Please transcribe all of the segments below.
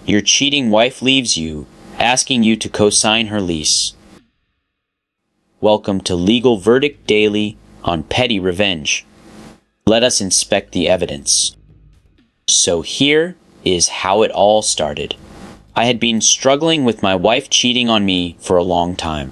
Your cheating wife leaves you, asking you to co-sign her lease. Welcome to Legal Verdict Daily on Petty Revenge. Let us inspect the evidence. So here is how it all started. I had been struggling with my wife cheating on me for a long time.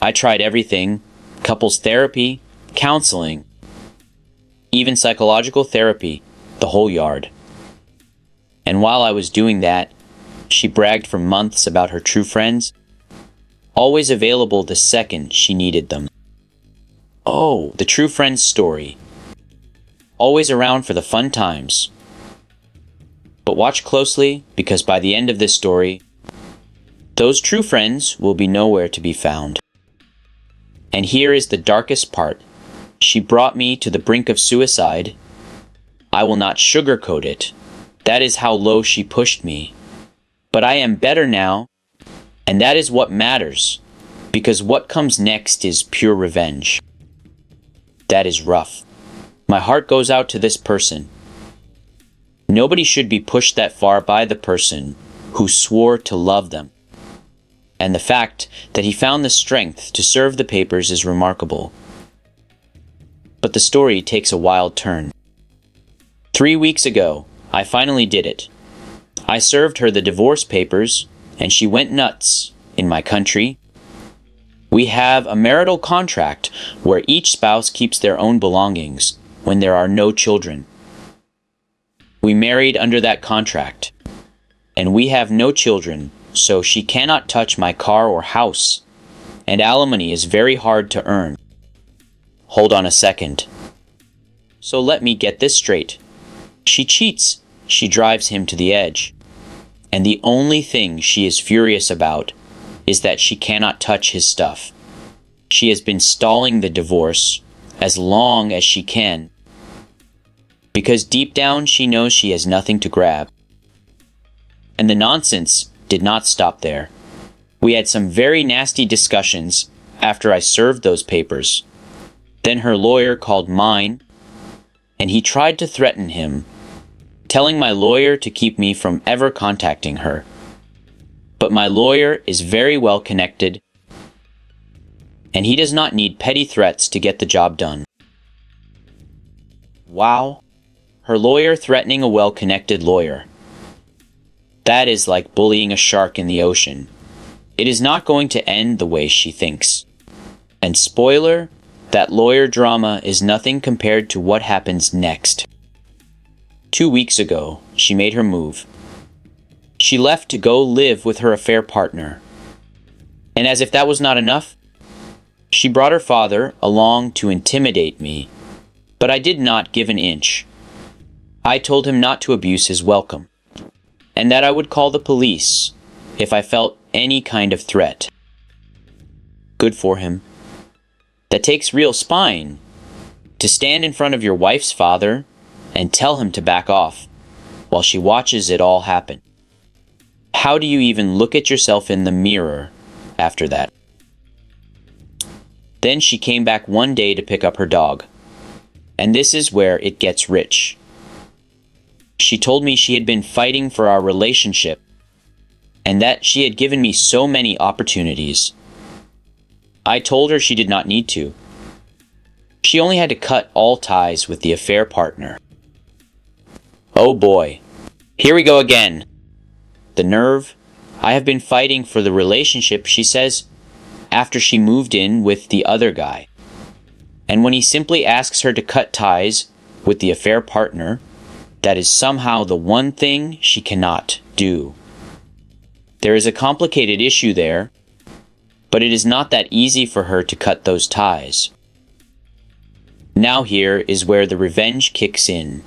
I tried everything: couples therapy, counseling, even psychological therapy, the whole yard. And while I was doing that, she bragged for months about her true friends, always available the second she needed them. Oh, the true friends story. Always around for the fun times. But watch closely, because by the end of this story, those true friends will be nowhere to be found. And here is the darkest part. She brought me to the brink of suicide. I will not sugarcoat it. That is how low she pushed me. But I am better now, and that is what matters, because what comes next is pure revenge. That is rough. My heart goes out to this person. Nobody should be pushed that far by the person who swore to love them. And the fact that he found the strength to serve the papers is remarkable. But the story takes a wild turn. 3 weeks ago, I finally did it. I served her the divorce papers, and she went nuts. In my country, we have a marital contract where each spouse keeps their own belongings when there are no children. We married under that contract, and we have no children, so she cannot touch my car or house, and alimony is very hard to earn. Hold on a second. So let me get this straight. She cheats. She drives him to the edge. And the only thing she is furious about is that she cannot touch his stuff. She has been stalling the divorce as long as she can, because deep down she knows she has nothing to grab. And the nonsense did not stop there. We had some very nasty discussions after I served those papers. Then her lawyer called mine, and he tried to threaten him, telling my lawyer to keep me from ever contacting her. But my lawyer is very well connected, and he does not need petty threats to get the job done. Wow. Her lawyer threatening a well-connected lawyer. That is like bullying a shark in the ocean. It is not going to end the way she thinks. And spoiler, that lawyer drama is nothing compared to what happens next. 2 weeks ago, she made her move. She left to go live with her affair partner. And as if that was not enough, she brought her father along to intimidate me. But I did not give an inch. I told him not to abuse his welcome, and that I would call the police if I felt any kind of threat. Good for him. That takes real spine, to stand in front of your wife's father and tell him to back off while she watches it all happen. How do you even look at yourself in the mirror after that? Then she came back one day to pick up her dog. And this is where it gets rich. She told me she had been fighting for our relationship, and that she had given me so many opportunities. I told her she did not need to. She only had to cut all ties with the affair partner. Oh boy, here we go again. The nerve. I have been fighting for the relationship, she says, after she moved in with the other guy. And when he simply asks her to cut ties with the affair partner, that is somehow the one thing she cannot do. There is a complicated issue there, but it is not that easy for her to cut those ties. Now here is where the revenge kicks in.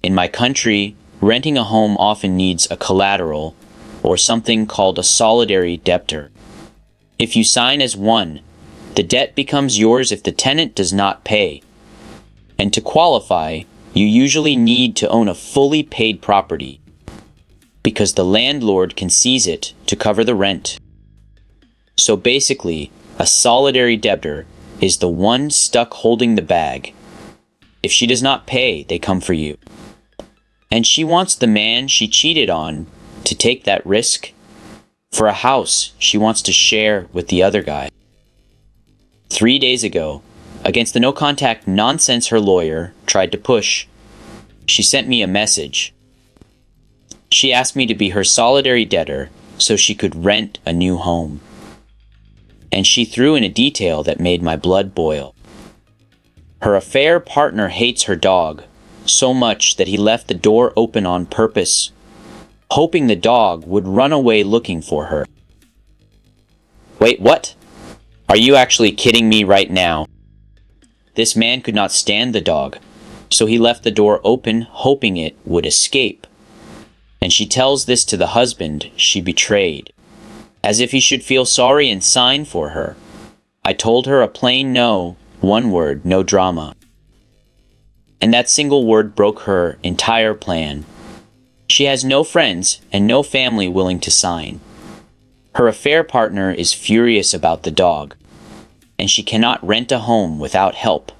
In my country, renting a home often needs a collateral, or something called a solidary debtor. If you sign as one, the debt becomes yours if the tenant does not pay. And to qualify, you usually need to own a fully paid property, because the landlord can seize it to cover the rent. So basically, a solidary debtor is the one stuck holding the bag. If she does not pay, they come for you. And she wants the man she cheated on to take that risk for a house she wants to share with the other guy. 3 days ago, against the no-contact nonsense her lawyer tried to push, she sent me a message. She asked me to be her solidary debtor so she could rent a new home. And she threw in a detail that made my blood boil. Her affair partner hates her dog so much that he left the door open on purpose, hoping the dog would run away looking for her. Wait, what? Are you actually kidding me right now? This man could not stand the dog, so he left the door open hoping it would escape. And she tells this to the husband she betrayed, as if he should feel sorry and sign for her. I told her a plain no, one word, no drama. And that single word broke her entire plan. She has no friends and no family willing to sign. Her affair partner is furious about the dog, and she cannot rent a home without help.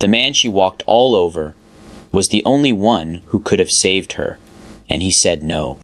The man she walked all over was the only one who could have saved her, and he said no.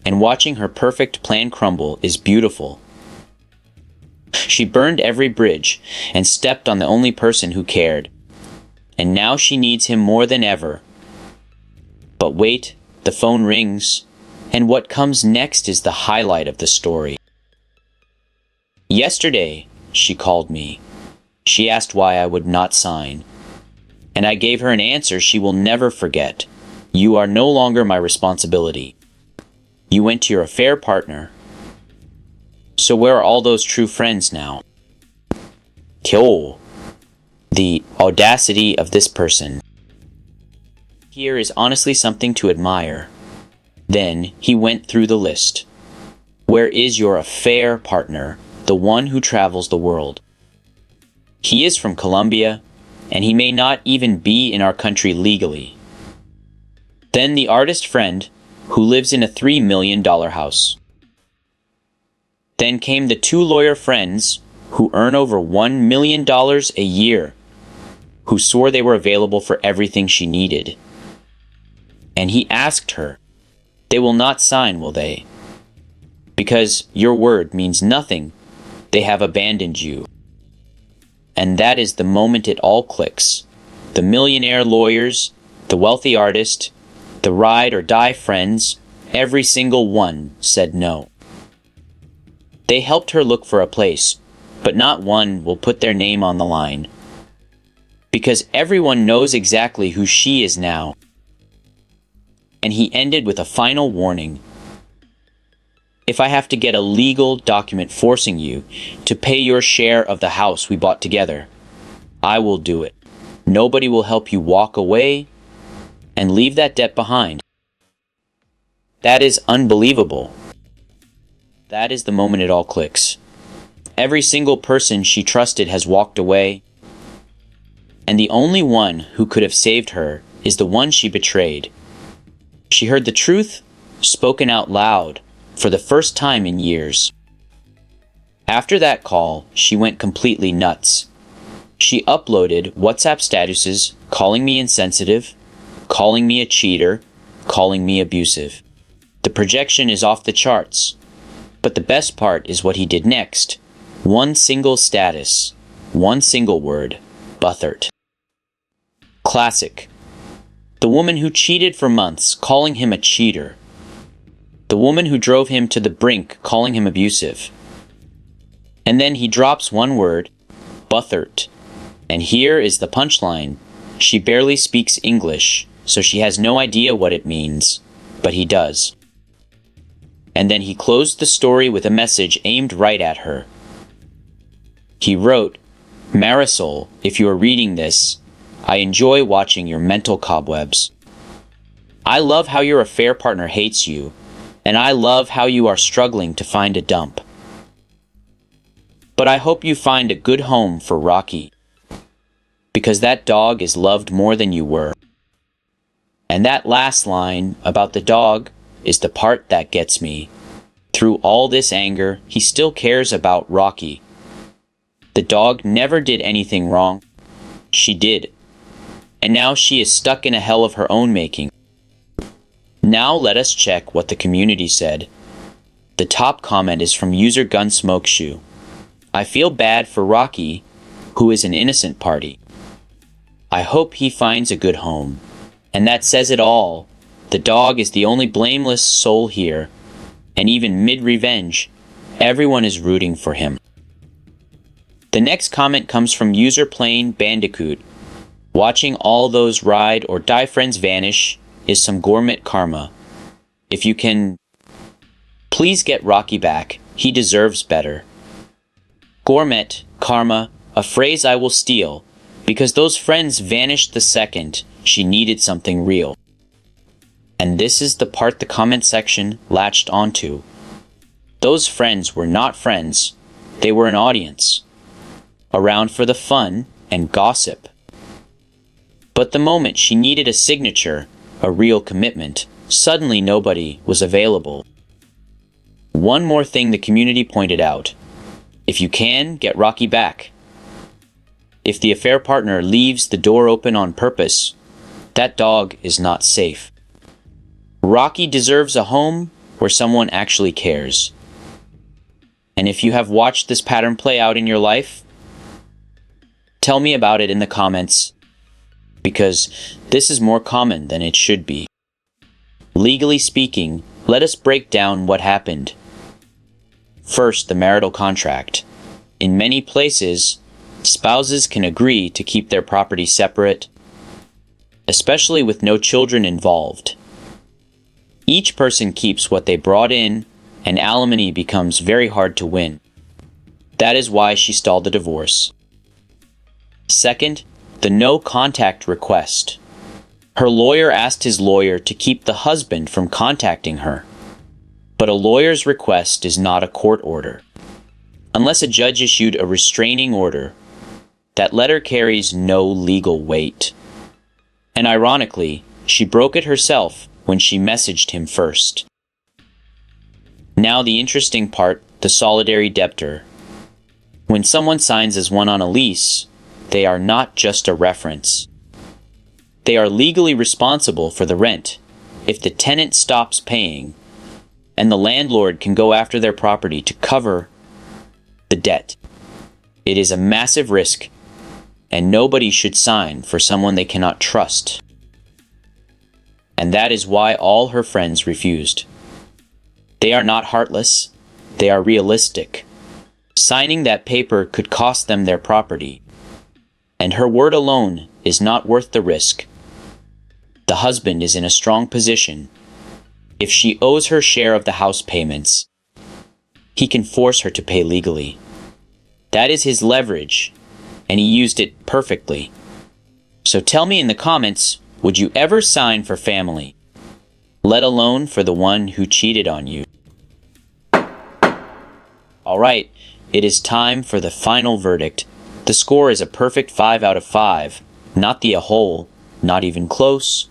And watching her perfect plan crumble is beautiful. She burned every bridge and stepped on the only person who cared. And now she needs him more than ever. But wait, the phone rings, and what comes next is the highlight of the story. Yesterday, she called me. She asked why I would not sign. And I gave her an answer she will never forget. You are no longer my responsibility. You went to your affair partner. So where are all those true friends now? Kyo. The audacity of this person. Here is honestly something to admire. Then he went through the list. Where is your affair partner, the one who travels the world? He is from Colombia, and he may not even be in our country legally. Then the artist friend, who lives in a $3 million house. Then came the 2 lawyer friends, who earn over $1 million a year, who swore they were available for everything she needed. And he asked her, they will not sign, will they? Because your word means nothing. They have abandoned you. And that is the moment it all clicks. The millionaire lawyers, the wealthy artist, the ride or die friends, every single one said no. They helped her look for a place, but not one will put their name on the line. Because everyone knows exactly who she is now. And he ended with a final warning. If I have to get a legal document forcing you to pay your share of the house we bought together, I will do it. Nobody will help you walk away and leave that debt behind. That is unbelievable. That is the moment it all clicks. Every single person she trusted has walked away, and the only one who could have saved her is the one she betrayed. She heard the truth spoken out loud for the first time in years. After that call, she went completely nuts. She uploaded WhatsApp statuses calling me insensitive, calling me a cheater, calling me abusive. The projection is off the charts. But the best part is what he did next. One single status, one single word, Buthert. Classic. The woman who cheated for months, calling him a cheater. The woman who drove him to the brink, calling him abusive. And then he drops one word, Buthert. And here is the punchline. She barely speaks English, so she has no idea what it means, but he does. And then he closed the story with a message aimed right at her. He wrote, Marisol, if you are reading this, I enjoy watching your mental cobwebs. I love how your affair partner hates you, and I love how you are struggling to find a dump. But I hope you find a good home for Rocky, because that dog is loved more than you were. And that last line about the dog is the part that gets me. Through all this anger, he still cares about Rocky. The dog never did anything wrong. She did. And now she is stuck in a hell of her own making. Now let us check what the community said. The top comment is from user Gunsmokeshoe. I feel bad for Rocky, who is an innocent party. I hope he finds a good home. And that says it all. The dog is the only blameless soul here, and even mid-revenge, everyone is rooting for him. The next comment comes from user Plain Bandicoot. Watching all those ride or die friends vanish is some gourmet karma. If you can, please get Rocky back. He deserves better. Gourmet karma, a phrase I will steal, because those friends vanished the second she needed something real. And this is the part the comment section latched onto. Those friends were not friends, they were an audience, around for the fun and gossip. But the moment she needed a signature, a real commitment, suddenly nobody was available. One more thing the community pointed out. If you can, get Rocky back. If the affair partner leaves the door open on purpose, that dog is not safe. Rocky deserves a home where someone actually cares. And if you have watched this pattern play out in your life, tell me about it in the comments, because this is more common than it should be. Legally speaking, let us break down what happened. First, the marital contract. In many places, spouses can agree to keep their property separate, especially with no children involved. Each person keeps what they brought in, and alimony becomes very hard to win. That is why she stalled the divorce. Second, the no contact request. Her lawyer asked his lawyer to keep the husband from contacting her. But a lawyer's request is not a court order. Unless a judge issued a restraining order, that letter carries no legal weight. And ironically, she broke it herself when she messaged him first. Now the interesting part, the solidary debtor. When someone signs as one on a lease, they are not just a reference. They are legally responsible for the rent if the tenant stops paying, and the landlord can go after their property to cover the debt. It is a massive risk, and nobody should sign for someone they cannot trust. And that is why all her friends refused. They are not heartless, they are realistic. Signing that paper could cost them their property, and her word alone is not worth the risk. The husband is in a strong position. If she owes her share of the house payments, he can force her to pay legally. That is his leverage, and he used it perfectly. So tell me in the comments, would you ever sign for family, let alone for the one who cheated on you? Alright, it is time for the final verdict. The score is a perfect 5 out of 5, not the a whole, not even close.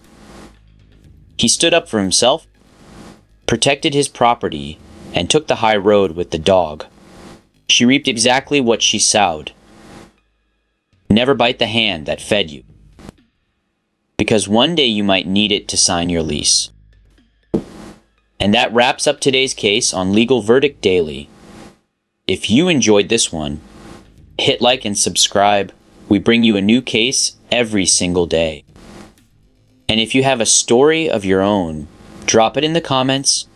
He stood up for himself, protected his property, and took the high road with the dog. She reaped exactly what she sowed. Never bite the hand that fed you, because one day you might need it to sign your lease. And that wraps up today's case on Legal Verdict Daily. If you enjoyed this one, hit like and subscribe. We bring you a new case every single day. And if you have a story of your own, drop it in the comments.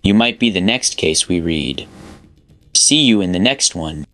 You might be the next case we read. See you in the next one.